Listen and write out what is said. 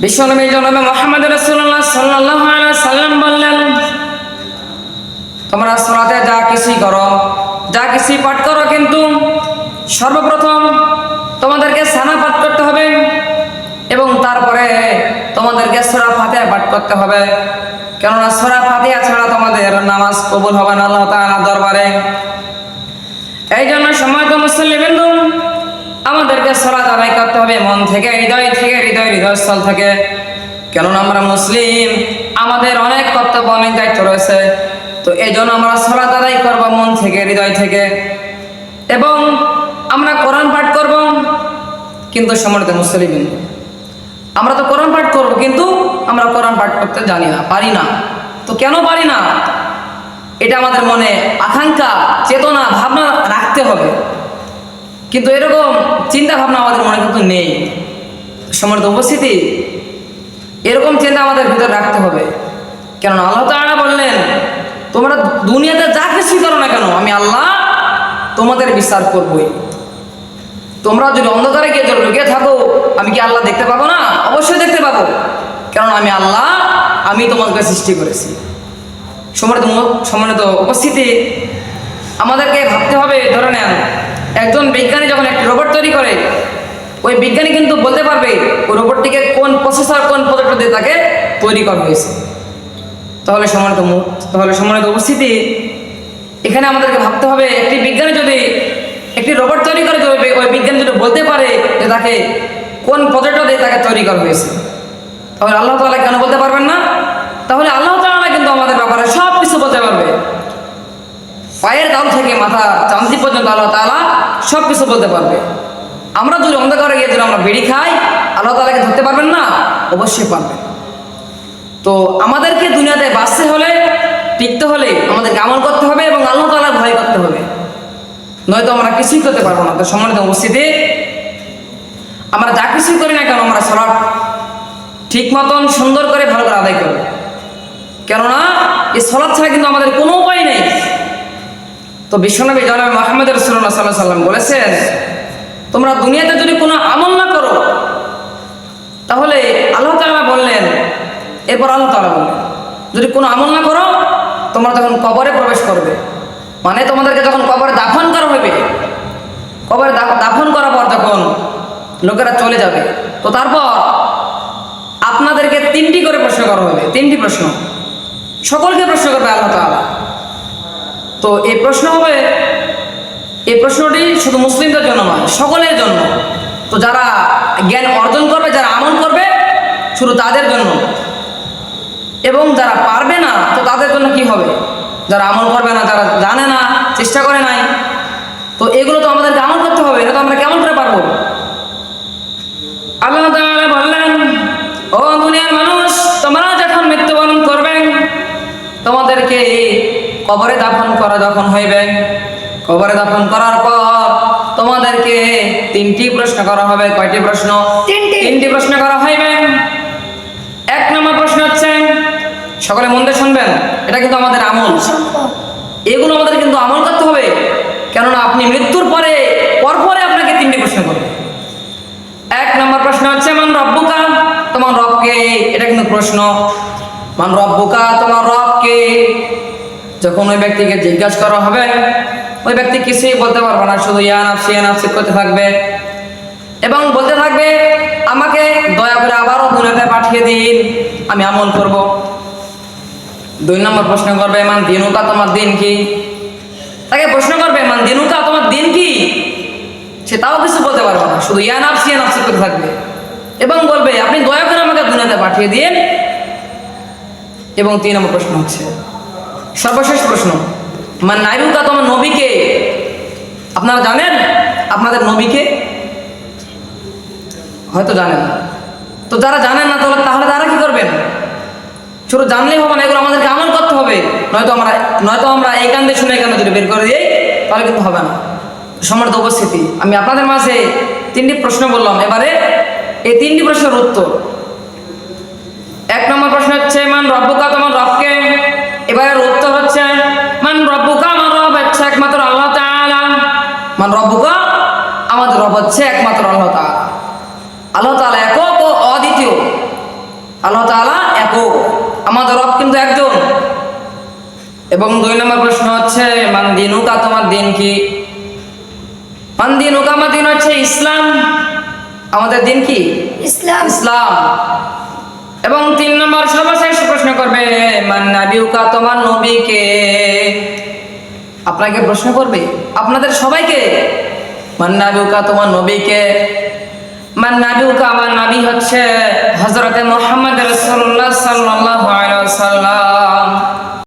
বিশ্বনবী জনাব মুহাম্মদ রাসূলুল্লাহ সাল্লাল্লাহু আলাইহি সাল্লাম বললেন, তোমরা সালাতে যা কিছুই করো, যা কিছুই পাঠ করো, কিন্তু সর্বপ্রথম তোমাদেরকে সানা পাঠ করতে হবে এবং তারপরে তোমাদেরকে সূরা ফাতিহা পাঠ করতে হবে। কেননা সূরা ফাতিহা ছাড়া তোমাদের নামাজ কবুল হবে না আল্লাহ তাআলার দরবারে। এই জন্য সম্মানিত মুসল্লিবৃন্দ, আমাদেরকে সালাত আদায় করতে হবে মন থেকে, হৃদয়স্থল থেকে। কেননা আমরা মুসলিম, আমাদের অনেক কর্তব্য, অনেক দায়িত্ব রয়েছে। তো এই জন্য আমরা সালাত আদায় করব মন থেকে, হৃদয় থেকে, এবং আমরা কোরআন পাঠ করব। কিন্তু সম্মানিত মুসলিম, আমরা তো কোরআন পাঠ করব, কিন্তু আমরা কোরআন পাঠ করতে জানি না, পারি না। তো কেন পারি না? এটা আমাদের মনে আকাঙ্ক্ষা, চেতনা, ভাবনা রাখতে হবে, কিন্তু এরকম চিন্তা ভাবনা আমাদের মনে কিন্তু নেই। সম্মানিত উপস্থিতি, এরকম চিন্তা আমাদের ভিতরে রাখতে হবে। কেননা আল্লাহ তাআলা বললেন, তোমরা দুনিয়াতে যা কিছু করো না কেন, আমি আল্লাহ তোমাদের বিচার করবই। তোমরা যদি অন্ধকারে গিয়ে লুকিয়ে থাকো, আমি কি আল্লাহ দেখতে পাবো না? অবশ্যই দেখতে পাবো, কারণ আমি আল্লাহ, আমি তোমাদেরকে সৃষ্টি করেছি। সম্মানিত উপস্থিতি, আমাদেরকে ভাবতে হবে। ধরে নেন, একজন বিজ্ঞানী যখন একটি রোবট তৈরি করে, ওই বিজ্ঞানী কিন্তু বলতে পারবে ওই রোবটটিকে কোন প্রসেসর, কোন প্রজেক্টর দিয়ে তাকে তৈরি করা হয়েছে। তাহলে সম্মানিত উপস্থিতি, এখানে আমাদেরকে ভাবতে হবে, একটি বিজ্ঞানী যদি একটি রোবট তৈরি করে, ওই বিজ্ঞানী যদি বলতে পারে যে তাকে কোন প্রজেক্টর দিয়ে তাকে তৈরি করা হয়েছে, তাহলে আল্লাহ তাআলা কেন বলতে পারবেন না? তাহলে আল্লাহ তাআলা কিন্তু আমাদের ব্যাপারে সব কিছু বলতে পারবে। পায়ের দাম থেকে মাথা চামচি পর্যন্ত আল্লাহ তাআলা সব কিছু বলতে পারবে। আমরা যদি অন্ধকারে গিয়ে যদি আমরা বিড়ি খাই, আল্লাহ তাআলাকে ধরতে পারবেন না? অবশ্যই পারবেন। তো আমাদেরকে দুনিয়াতে বাঁচতে হলে, টিকতে হলে আমাদেরকে আমল করতে হবে এবং আল্লাহ তাআলার ভয় করতে হবে, নয়তো আমরা কিছুই করতে পারবো না। তো সম্মানিত উপস্থিতি, আমরা যা কিছুই করি না কেন, আমরা সালাত ঠিক মতন সুন্দর করে ভালো করে আদায় করব। কেননা এই সালাত ছাড়া কিন্তু আমাদের কোনো উপায় নেই। তো বিশ্বনবী জনাব মুহাম্মদ রাসূলুল্লাহ সাল্লাল্লাহু আলাইহি সাল্লাম বলেছেন, তোমরা দুনিয়াতে যদি কোনো আমল না করো, তাহলে আল্লাহ তাআলা বললেন, এরপর আল্লাহ তাআলা বললেন, যদি কোনো আমল না করো, তোমরা যখন কবরে প্রবেশ করবে, মানে তোমাদেরকে যখন কবরে দাফন করা হবে, কবরে দাফন করার পর যখন লোকেরা চলে যাবে, তো তারপর আপনাদেরকে 3টি করে প্রশ্ন করা হবে। 3টি প্রশ্ন, সকলকে প্রশ্ন করবে আল্লাহ তাআলা। তো এই প্রশ্ন হবে, এই প্রশ্নটি শুধু মুসলিমদের জন্য নয়, সকলের জন্য। তো যারা জ্ঞান অর্জন করবে, যারা আমল করবে, শুধু তাদের জন্য। এবং যারা পারবে না, তো তাদের জন্য কি হবে? যারা আমল করবে না, যারা জানে না, চেষ্টা করে নাই, তো এগুলো তো আমাদেরকে আমল করতে হবে, এটা তো আমরা কেমন করে পারবো? আল্লাহ তাআলা বললেন, ও দুনিয়ার মানুষ, তোমরা যখন মৃত্যুবরণ করবে, তোমাদেরকে কবরে দাফন করা যখন হইবে, কবরে দাফন করার পর তোমাদেরকে 3টি প্রশ্ন করা হবে। কয়টি প্রশ্ন? 3টি প্রশ্ন করা হইবে। 1 নম্বর প্রশ্ন হচ্ছে, সকলে মন দিয়ে শুনবেন, এটা কিন্তু আমাদের আমল, এগুলো আমাদের কিন্তু আমল করতে হবে। কেননা আপনি মৃত্যুর পরে পরপরে আপনাকে 3টি প্রশ্ন করবে। 1 নম্বর প্রশ্ন হচ্ছে, মান রব্বুকা, তোমার রব কে? এটা কিন্তু প্রশ্ন। মান রব্বুকা, তোমার রব কে? যখন ওই ব্যক্তিকে জিজ্ঞাসা করা হবে, ওই ব্যক্তি কিছুই বলতে পারবে না, শুধু ইয়া নাফসি করতে থাকবে এবং বলতে থাকবে, আমাকে দয়া করে আবারও দুনিয়াতে পাঠিয়ে দিন, আমি আমল করব। 2 নম্বর প্রশ্ন করবে, মান দিনুকা, তোমার দিন কি? তাকে প্রশ্ন করবে, মান দিনুকা, তোমার দিন কি? সে তাও কিছু বলতে পারবে না, শুধু ইয়া নাফসি করতে থাকবে এবং বলবে, আপনি দয়া করে আমাকে দুনিয়াতে পাঠিয়ে দিন। এবং 3 নম্বর প্রশ্ন হচ্ছে সর্বশেষ প্রশ্ন, মান নাবিয়ুকা, তোমার নবীকে? আপনারা জানেন আপনাদের নবীকে? হয়তো জানেন না। তো যারা জানেন না, তাহলে তারা কি করবেন? শুধু জানলেই হবে না, এগুলো আমাদেরকে আমল করতে হবে, নয়তো আমরা এই কান্দে শুনে এই কান্দে যদি বের করে দিই, তাহলে কিন্তু হবে না। সম্মানিত উপস্থিতি, আমি আপনাদের মাঝে 3টি প্রশ্ন বললাম। এবারে এই 3টি প্রশ্নের উত্তর। 1 নম্বর প্রশ্ন হচ্ছে, মান রব্বুকা, তোমার রবকে? এবারে উত্তর হচ্ছে, মান রব্বুকা, আমার রব হচ্ছে একমাত্র আল্লাহ তাআলা। মান রব্বুকা, আমাদের রব হচ্ছে একমাত্র আল্লাহ তাআলা। আল্লাহ তাআলা একক ও অদ্বিতীয়, আল্লাহ তাআলা একক, আমাদের রব কিন্তু একজন। এবং 2 নম্বর প্রশ্ন হচ্ছে মান দিনুকা, তোমার দিন কি? মান দিনুকা, আমার দিন হচ্ছে ইসলাম। আমাদের দিন কি? ইসলাম। ইসলাম। এবং 3 নম্বর সর্বশেষ প্রশ্ন করবে মান নাবিউকা, তোমার নবী কে? আপনাকে প্রশ্ন করবে, আপনাদের সবাইকে, মান নাবিউকা, তোমার নবী কে? মান নাবিউকা, আমার নবী হচ্ছে হযরতে মুহাম্মদ রাসূলুল্লাহ সাল্লাল্লাহু আলাইহি ওয়াসাল্লাম।